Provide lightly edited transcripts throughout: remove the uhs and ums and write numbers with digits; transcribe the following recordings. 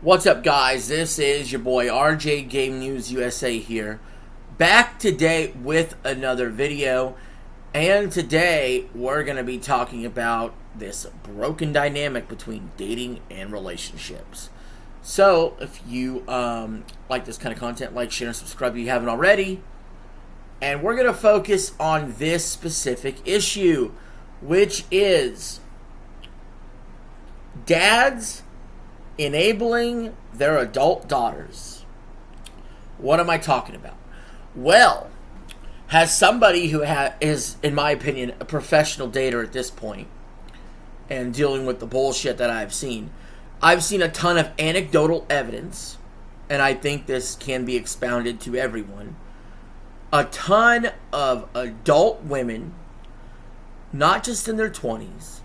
What's up, guys? This is your boy RJ Game News USA here, back today with another video. And today we're going to be talking about this broken dynamic between dating and relationships. So if you like this kind of content, like, share, and subscribe if you haven't already. And we're going to focus on this specific issue, which is dads enabling their adult daughters. What am I talking about? Well, as somebody who is, in my opinion, a professional dater at this point, and dealing with the bullshit that I've seen a ton of anecdotal evidence, and I think this can be expounded to everyone. A ton of adult women, not just in their 20s,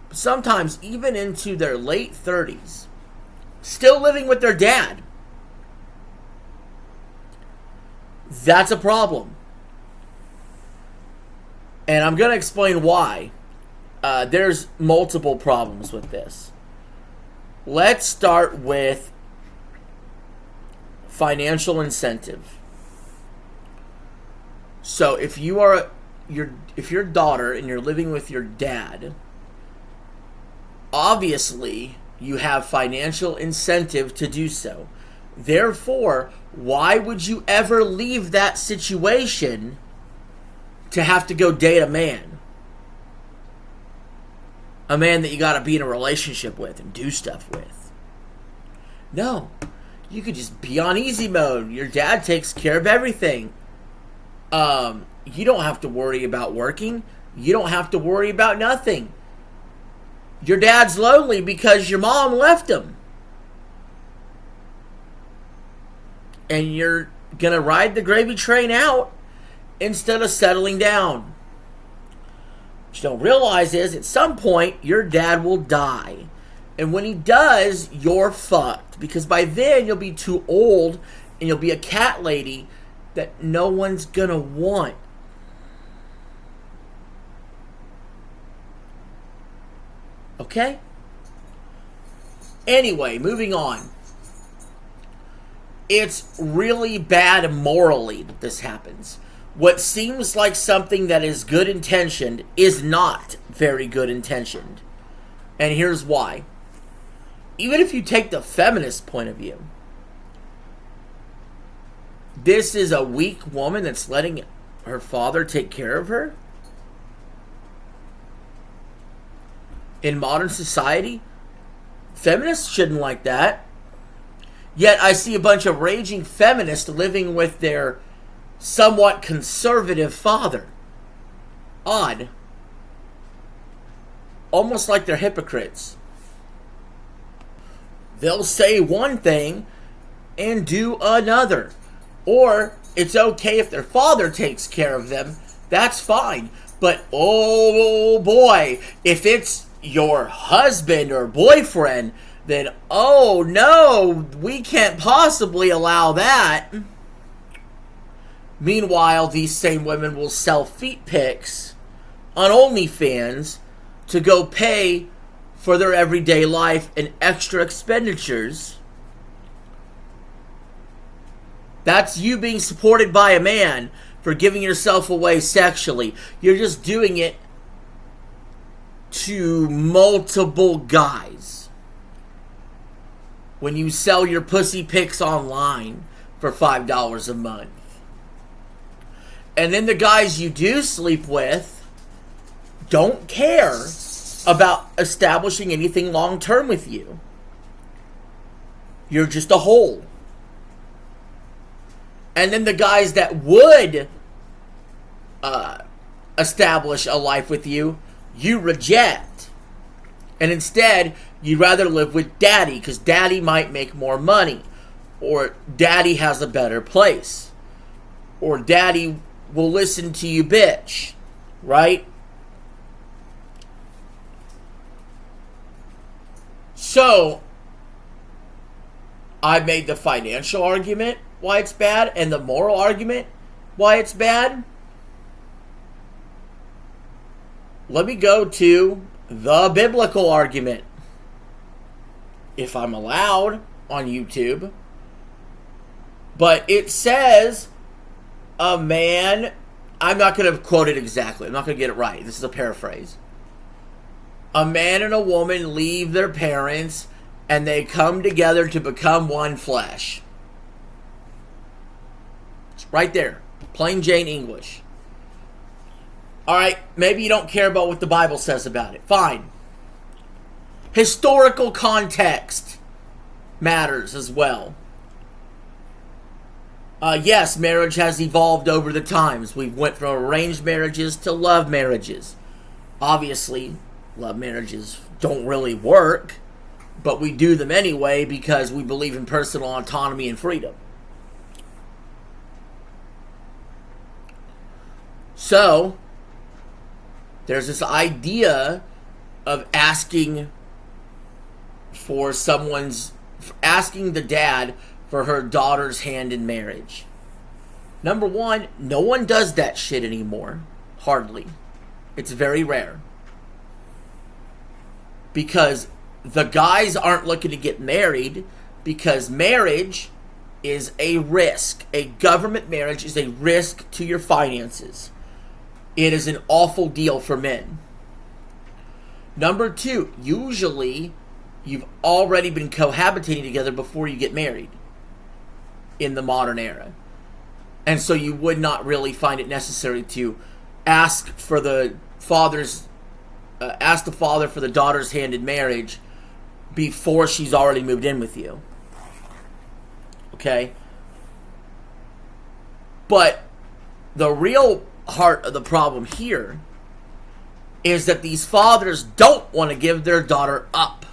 but sometimes even into their late 30s, still living with their dad. That's a problem. And I'm going to explain why. There's multiple problems with this. Let's start with financial incentive. So if you're a daughter and you're living with your dad, obviously you have financial incentive to do so. Therefore, why would you ever leave that situation to have to go date a man? A man that you got to be in a relationship with and do stuff with. No. You could just be on easy mode. Your dad takes care of everything. You don't have to worry about working. You don't have to worry about nothing. Your dad's lonely because your mom left him. And you're going to ride the gravy train out instead of settling down. What you don't realize is, at some point, your dad will die. And when he does, you're fucked. Because by then, you'll be too old and you'll be a cat lady that no one's going to want. Okay? Anyway, moving on. It's really bad morally that this happens. What seems like something that is good intentioned is not very good intentioned. And here's why. Even if you take the feminist point of view, this is a weak woman that's letting her father take care of her. In modern society, feminists shouldn't like that. Yet I see a bunch of raging feminists living with their somewhat conservative father. Odd. Almost like they're hypocrites. They'll say one thing and do another. Or it's okay if their father takes care of them. That's fine. But oh boy, if it's your husband or boyfriend, then oh no, we can't possibly allow that. Meanwhile, these same women will sell feet pics on OnlyFans to go pay for their everyday life and extra expenditures. That's you being supported by a man for giving yourself away sexually. You're just doing it to multiple guys. When you sell your pussy pics online for $5 a month. And then the guys you do sleep with don't care about establishing anything long-term with you. You're just a hole. And then the guys that would establish a life with you, you reject. And instead, you'd rather live with daddy because daddy might make more money. Or daddy has a better place. Or daddy will listen to you, bitch. Right? So, I made the financial argument why it's bad and the moral argument why it's bad. Let me go to the biblical argument. If I'm allowed. on YouTube. But it says a man, I'm not going to quote it exactly. I'm not going to get it right. This is a paraphrase. A man and a woman leave their parents and they come together to become one flesh. It's right there. Plain Jane English. Alright, maybe you don't care about what the Bible says about it. Fine. Historical context matters as well. Yes, marriage has evolved over the times. We went from arranged marriages to love marriages. Obviously, love marriages don't really work, but we do them anyway because we believe in personal autonomy and freedom. So, there's this idea of asking the dad for her daughter's hand in marriage. Number one, no one does that shit anymore. Hardly. It's very rare. Because the guys aren't looking to get married because marriage is a risk. A government marriage is a risk to your finances. It is an awful deal for men. Number two, usually you've already been cohabitating together before you get married in the modern era. And so you would not really find it necessary to ask the father for the daughter's hand in marriage before she's already moved in with you. Okay? But the real heart of the problem here is that these fathers don't want to give their daughter up.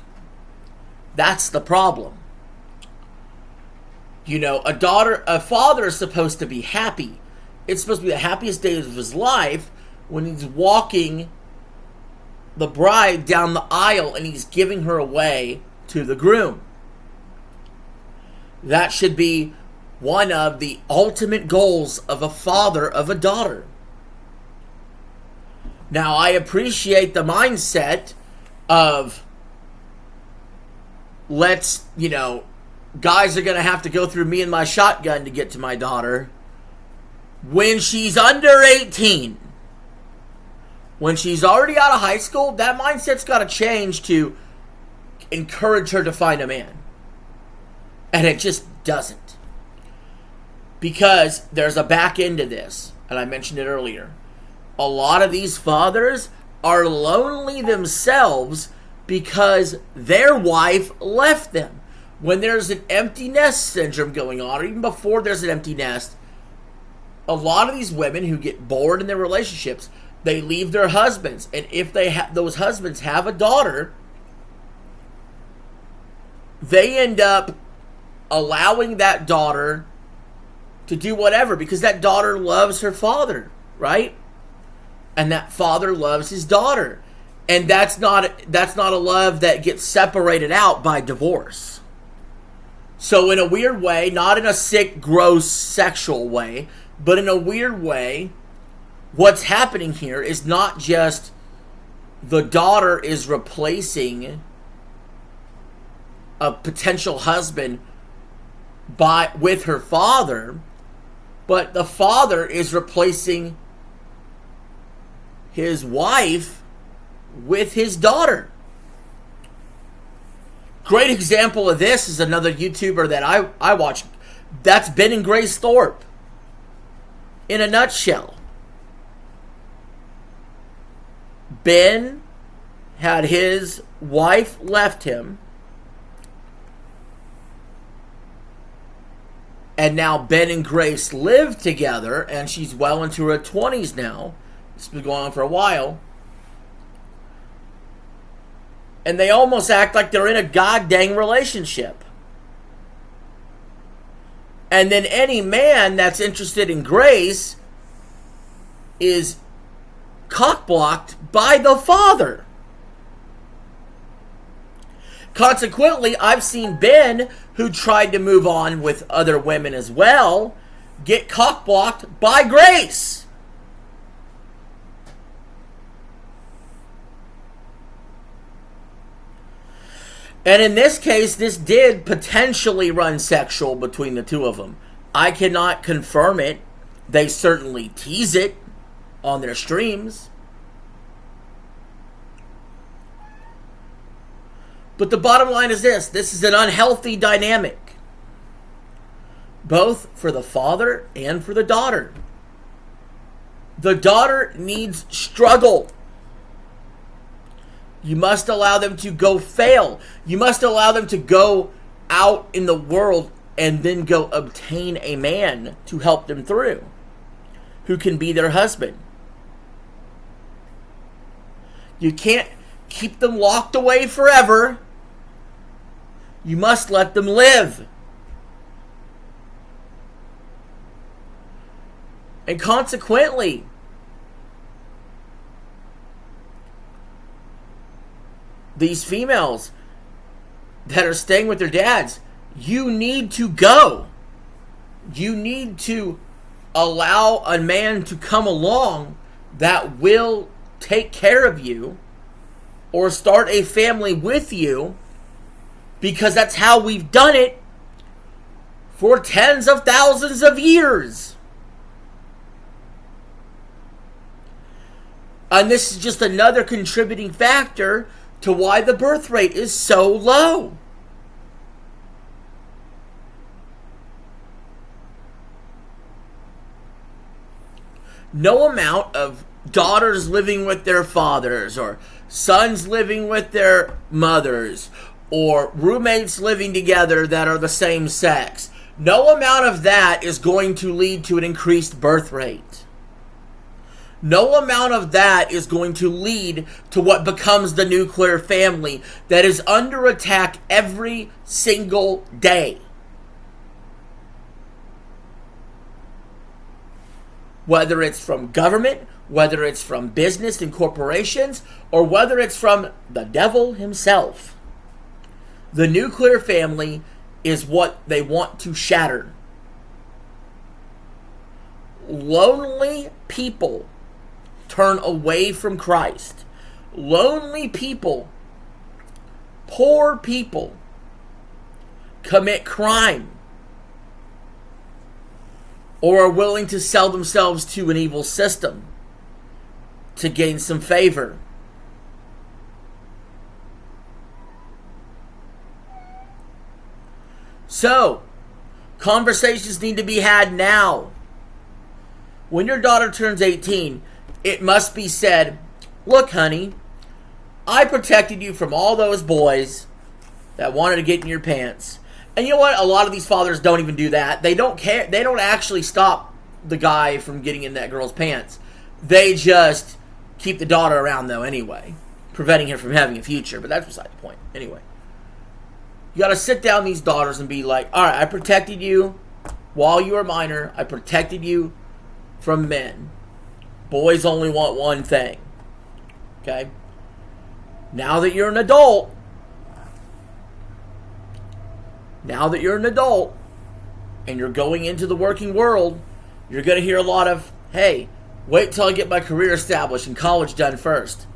That's the problem. You know, a father is supposed to be happy. It's supposed to be the happiest day of his life when he's walking the bride down the aisle and he's giving her away to the groom. That should be one of the ultimate goals of a father of a daughter. Now, I appreciate the mindset of guys are going to have to go through me and my shotgun to get to my daughter. When she's under 18, when she's already out of high school, that mindset's got to change to encourage her to find a man. And it just doesn't. Because there's a back end to this, and I mentioned it earlier. A lot of these fathers are lonely themselves because their wife left them. When there's an empty nest syndrome going on, or even before there's an empty nest, a lot of these women who get bored in their relationships, they leave their husbands. And if those husbands have a daughter, they end up allowing that daughter to do whatever because that daughter loves her father, right? And that father loves his daughter. And that's not a love that gets separated out by divorce. So in a weird way, not in a sick, gross, sexual way, but in a weird way, what's happening here is not just the daughter is replacing a potential husband with her father, but the father is replacing his wife with his daughter. Great example of this is another YouTuber that I watch. That's Ben and Grace Thorpe. In a nutshell. Ben had his wife left him. And now Ben and Grace live together, and she's well into her 20s now. It's been going on for a while. And they almost act like they're in a goddamn relationship. And then any man that's interested in Grace is cockblocked by the father. Consequently, I've seen Ben, who tried to move on with other women as well, get cockblocked by Grace. And in this case, this did potentially run sexual between the two of them. I cannot confirm it. They certainly tease it on their streams. But the bottom line is this. This is an unhealthy dynamic. Both for the father and for the daughter. The daughter needs struggle. You must allow them to go fail. You must allow them to go out in the world and then go obtain a man to help them through, who can be their husband. You can't keep them locked away forever. You must let them live. And consequently, these females that are staying with their dads, you need to go. You need to allow a man to come along that will take care of you or start a family with you, because that's how we've done it for tens of thousands of years. And this is just another contributing factor to why the birth rate is so low. No amount of daughters living with their fathers, or sons living with their mothers, or roommates living together that are the same sex, no amount of that is going to lead to an increased birth rate. No amount of that is going to lead to what becomes the nuclear family that is under attack every single day. Whether it's from government, whether it's from business and corporations, or whether it's from the devil himself. The nuclear family is what they want to shatter. Lonely people turn away from Christ. Lonely people, poor people, commit crime, or are willing to sell themselves to an evil system to gain some favor. So, conversations need to be had now. When your daughter turns 18, it must be said, look, honey, I protected you from all those boys that wanted to get in your pants. And you know what? A lot of these fathers don't even do that. They don't care. They don't actually stop the guy from getting in that girl's pants. They just keep the daughter around, though, anyway, preventing her from having a future. But that's beside the point. Anyway, you got to sit down these daughters and be like, all right, I protected you while you were a minor. I protected you from men. Boys only want one thing. Okay? Now that you're an adult, and you're going into the working world, you're going to hear a lot of, hey, wait till I get my career established and college done first.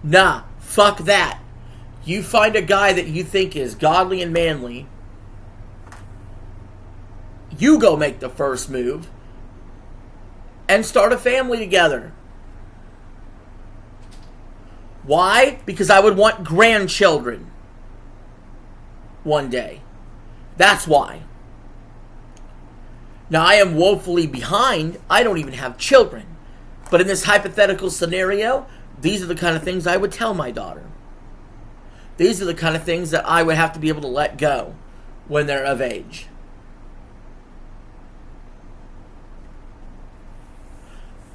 Nah, fuck that. You find a guy that you think is godly and manly. You go make the first move and start a family together. Why? Because I would want grandchildren one day. That's why. Now, I am woefully behind. I don't even have children. But in this hypothetical scenario, these are the kind of things I would tell my daughter. These are the kind of things that I would have to be able to let go when they're of age.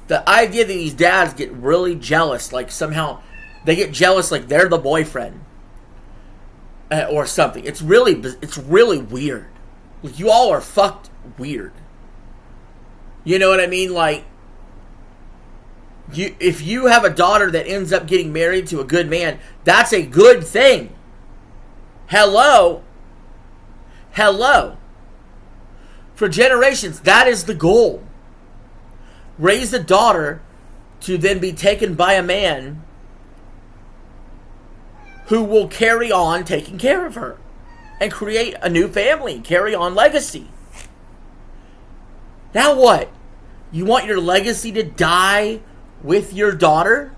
The idea that these dads get really jealous, like somehow they get jealous like they're the boyfriend or something. It's really weird. Like, you all are fucked weird. You know what I mean? Like, if you have a daughter that ends up getting married to a good man, that's a good thing. Hello. For generations, that is the goal. Raise a daughter to then be taken by a man who will carry on taking care of her and create a new family, carry on legacy. Now what? You want your legacy to die with your daughter?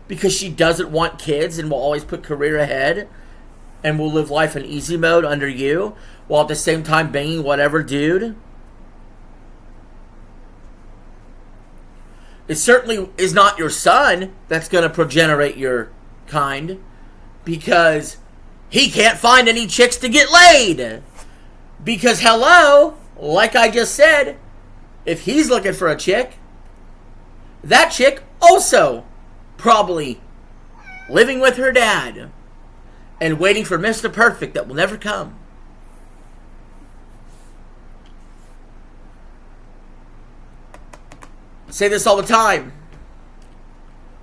Because she doesn't want kids and will always put career ahead and will live life in easy mode under you, while at the same time banging whatever dude? It certainly is not your son that's going to progenerate your kind, because he can't find any chicks to get laid. Because, hello, like I just said, if he's looking for a chick, that chick also probably living with her dad and waiting for Mr. Perfect that will never come. I say this all the time.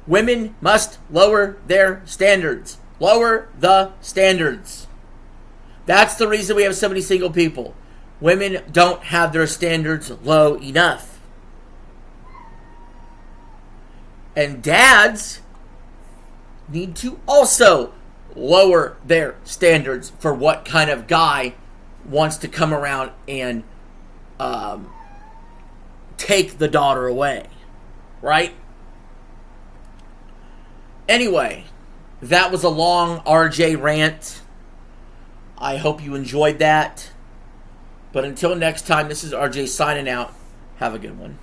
Women must lower their standards. Lower the standards. That's the reason we have so many single people. Women don't have their standards low enough. And dads need to also lower their standards for what kind of guy wants to come around and take the daughter away. Right? Anyway, that was a long RJ rant. I hope you enjoyed that. But until next time, this is RJ signing out. Have a good one.